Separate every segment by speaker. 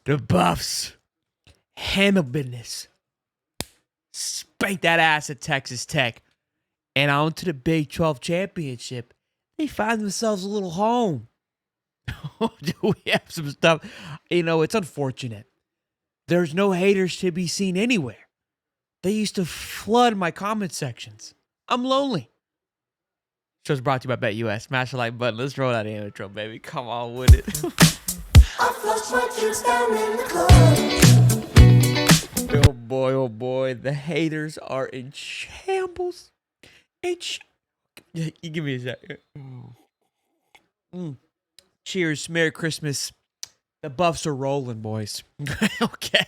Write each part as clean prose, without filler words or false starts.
Speaker 1: The Buffs handle business. Spank that ass at Texas Tech. And on to the Big 12 championship. They find themselves a little home. Do we have some stuff? It's unfortunate. There's no haters to be seen anywhere. They used to flood my comment sections. I'm lonely. Show's brought to you by BetUS. Smash the like button. Let's roll that intro, baby. Come on with it.
Speaker 2: I flushed my juice down in the club.
Speaker 1: Oh boy. The haters are in shambles. You give me a second. Cheers. Merry Christmas. The Buffs are rolling, boys. Okay.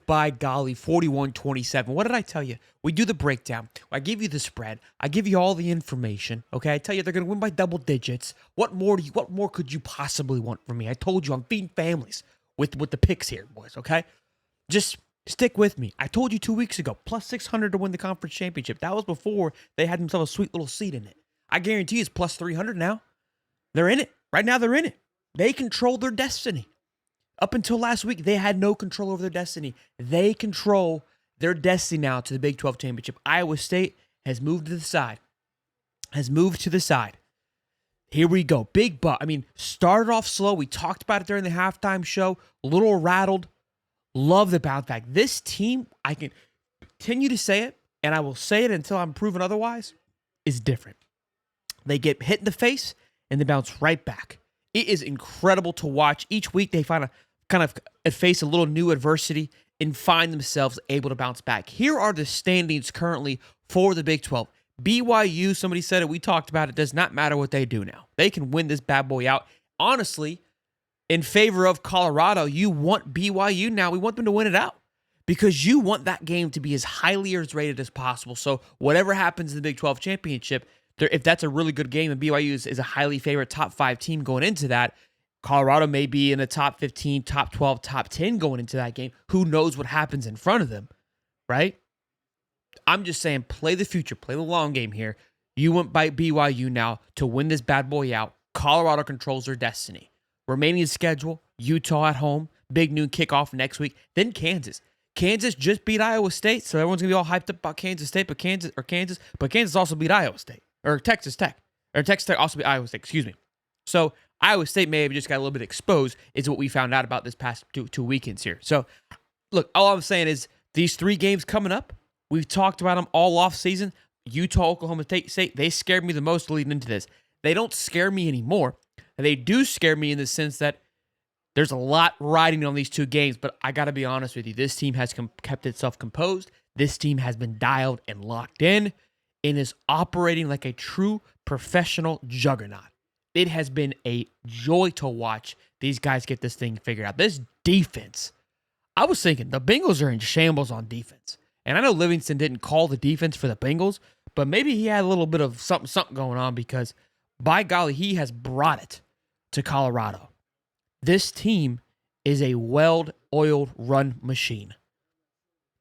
Speaker 1: By golly, 41-27. What did I tell you? We do the breakdown. I give you the spread. I give you all the information. Okay. I tell you they're going to win by double digits. What more could you possibly want from me? I told you I'm feeding families with the picks here, boys. Okay. Just stick with me. I told you 2 weeks ago, plus 600 to win the conference championship. That was before they had themselves a sweet little seat in it. I guarantee it's plus 300 now. They're in it. Right now they're in it. They control their destiny. Up until last week, they had no control over their destiny. They control their destiny now to the Big 12 championship. Iowa State has moved to the side. Here we go. Big butt. Started off slow. We talked about it during the halftime show. A little rattled. Love the bounce back. This team, I can continue to say it, and I will say it until I'm proven otherwise, is different. They get hit in the face, and they bounce right back. It is incredible to watch. Each week, they kind of face a little new adversity and find themselves able to bounce back. Here are the standings currently for the Big 12. BYU, somebody said it, we talked about it, does not matter what they do now. They can win this bad boy out. Honestly, in favor of Colorado, you want BYU now. We want them to win it out because you want that game to be as highly rated as possible. So whatever happens in the Big 12 championship, if that's a really good game and BYU is a highly favorite top 5 team going into that, Colorado may be in the top 15, top 12, top 10 going into that game. Who knows what happens in front of them, right? I'm just saying, play the future, play the long game here. You want BYU now to win this bad boy out. Colorado controls their destiny. Remaining schedule, Utah at home, big noon kickoff next week. Then Kansas. Kansas just beat Iowa State, so everyone's going to be all hyped up about Kansas State, but Kansas also beat Iowa State. Or Texas Tech. Or Texas Tech also beat Iowa State, excuse me. So Iowa State may have just got a little bit exposed is what we found out about this past two weekends here. So, look, all I'm saying is these 3 games coming up, we've talked about them all off season. Utah, Oklahoma State, they scared me the most leading into this. They don't scare me anymore. They do scare me in the sense that there's a lot riding on these 2 games, but I got to be honest with you. This team has kept itself composed. This team has been dialed and locked in and is operating like a true professional juggernaut. It has been a joy to watch these guys get this thing figured out. This defense, I was thinking the Bengals are in shambles on defense. And I know Livingston didn't call the defense for the Bengals, but maybe he had a little bit of something going on because, by golly, he has brought it to Colorado. This team is a well-oiled run machine.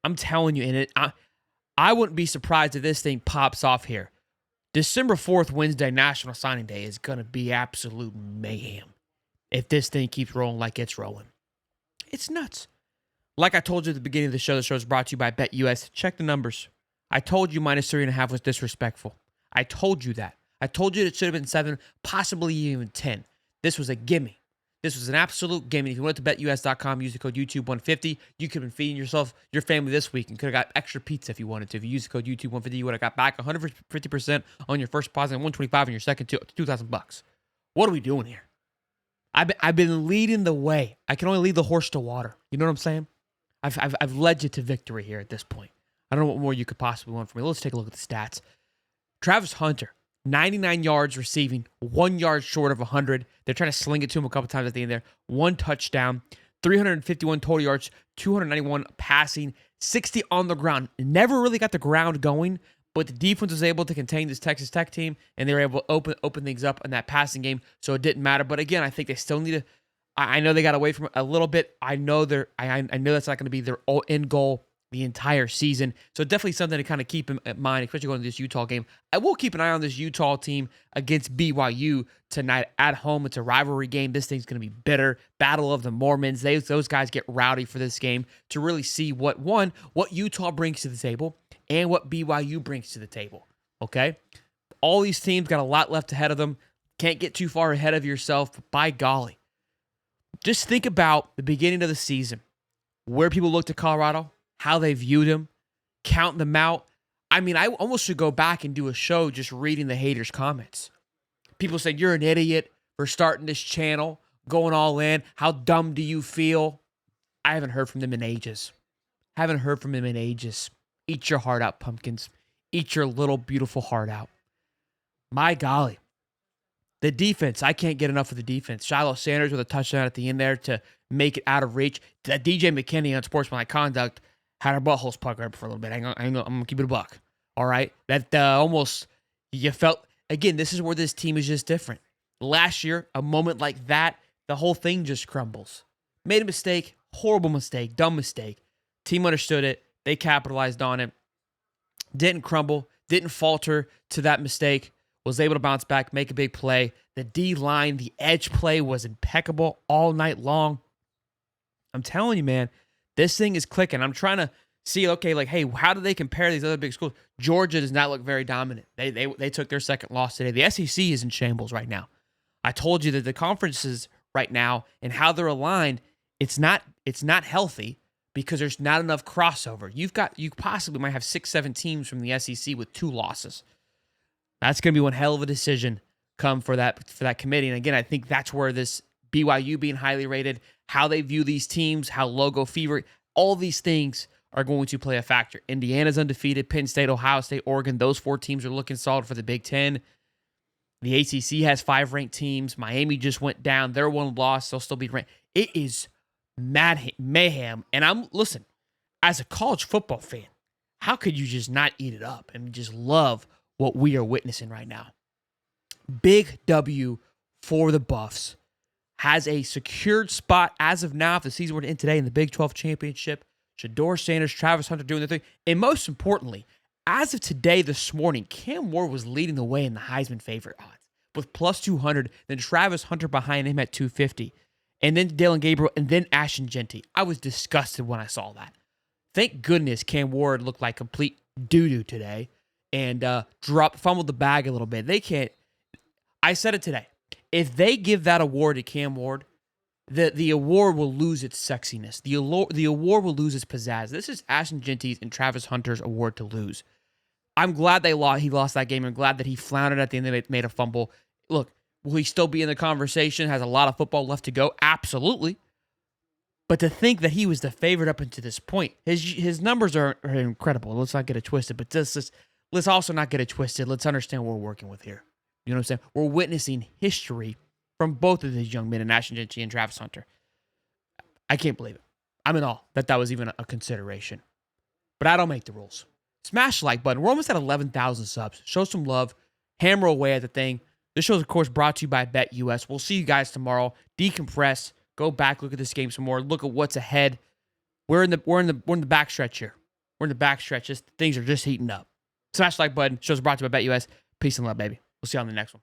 Speaker 1: I'm telling you, and I wouldn't be surprised if this thing pops off here. December 4th, Wednesday, National Signing Day, is going to be absolute mayhem if this thing keeps rolling like it's rolling. It's nuts. Like I told you at the beginning of the show is brought to you by BetUS. Check the numbers. I told you minus 3.5 was disrespectful. I told you that. I told you it should have been 7, possibly even 10. This was a gimme. This was an absolute gimme. If you went to BetUS.com, use the code YouTube150. You could have been feeding your family this week and could have got extra pizza if you wanted to. If you use the code YouTube150, you would have got back 150% on your first deposit and $125 on your second $2,000. What are we doing here? I've been leading the way. I can only lead the horse to water. You know what I'm saying? I've led you to victory here at this point. I don't know what more you could possibly want from me. Let's take a look at the stats. Travis Hunter, 99 yards receiving, 1 yard short of 100. They're trying to sling it to him a couple times at the end there. 1 touchdown, 351 total yards, 291 passing, 60 on the ground. Never really got the ground going, but the defense was able to contain this Texas Tech team, and they were able to open things up in that passing game, so it didn't matter. But again, I think they still need to. I know they got away from it a little bit. I know that's not going to be their end goal the entire season. So definitely something to kind of keep in mind, especially going to this Utah game. I will keep an eye on this Utah team against BYU tonight at home. It's a rivalry game. This thing's going to be bitter. Battle of the Mormons. Those guys get rowdy for this game to really see what Utah brings to the table and what BYU brings to the table. Okay? All these teams got a lot left ahead of them. Can't get too far ahead of yourself, but by golly, just think about the beginning of the season, where people looked at Colorado, how they viewed him, counting them out. I mean, I almost should go back and do a show just reading the haters' comments. People said, you're an idiot for starting this channel, going all in. How dumb do you feel? I haven't heard from them in ages. Eat your heart out, pumpkins. Eat your little beautiful heart out. My golly. The defense, I can't get enough of the defense. Shiloh Sanders with a touchdown at the end there to make it out of reach. That DJ McKinney on sportsmanlike conduct had our buttholes puckered up for a little bit. I'm going to keep it a buck. All right? That almost, you felt, again, this is where this team is just different. Last year, a moment like that, the whole thing just crumbles. Made a mistake, horrible mistake, dumb mistake. Team understood it. They capitalized on it. Didn't crumble, didn't falter to that mistake. Was able to bounce back, make a big play. The D-line, the edge play was impeccable all night long. I'm telling you, man, this thing is clicking. I'm trying to see, okay, like, hey, how do they compare to these other big schools? Georgia does not look very dominant. They took their second loss today. The SEC is in shambles right now. I told you that the conferences right now and how they're aligned, it's not healthy because there's not enough crossover. You possibly might have 6-7 teams from the SEC with 2 losses. That's going to be one hell of a decision come for that committee. And again, I think that's where this BYU being highly rated, how they view these teams, how logo fever, all these things are going to play a factor. Indiana's undefeated, Penn State, Ohio State, Oregon, those 4 teams are looking solid for the Big Ten. The ACC has 5 ranked teams. Miami just went down. They're 1 loss. They'll still be ranked. It is mayhem. And listen, as a college football fan, how could you just not eat it up and just love what we are witnessing right now? Big W for the Buffs. Has a secured spot as of now if the season were to end today in the Big 12 championship. Shador Sanders, Travis Hunter doing their thing. And most importantly, as of today, this morning, Cam Ward was leading the way in the Heisman favorite odds with plus 200, then Travis Hunter behind him at 250, and then Dalen Gabriel, and then Ashton Genty. I was disgusted when I saw that. Thank goodness Cam Ward looked like complete doo-doo today and fumbled the bag a little bit. They can't. I said it today. If they give that award to Cam Ward, the award will lose its sexiness. The award will lose its pizzazz. This is Ashton Genty's and Travis Hunter's award to lose. I'm glad he lost that game. I'm glad that he floundered at the end and made a fumble. Look, will he still be in the conversation? Has a lot of football left to go? Absolutely. But to think that he was the favorite up until this point, his numbers are incredible. Let's not get it twisted. But let's also not get it twisted. Let's understand what we're working with here. You know what I'm saying? We're witnessing history from both of these young men, and Ashton Genty and Travis Hunter. I can't believe it. I'm in awe that was even a consideration. But I don't make the rules. Smash the like button. We're almost at 11,000 subs. Show some love. Hammer away at the thing. This show is, of course, brought to you by BetUS. We'll see you guys tomorrow. Decompress. Go back, look at this game some more. Look at what's ahead. We're in the backstretch here. We're in the backstretch. Things are just heating up. Smash the like button. Show's brought to you by BetUS. Peace and love, baby. We'll see you on the next one.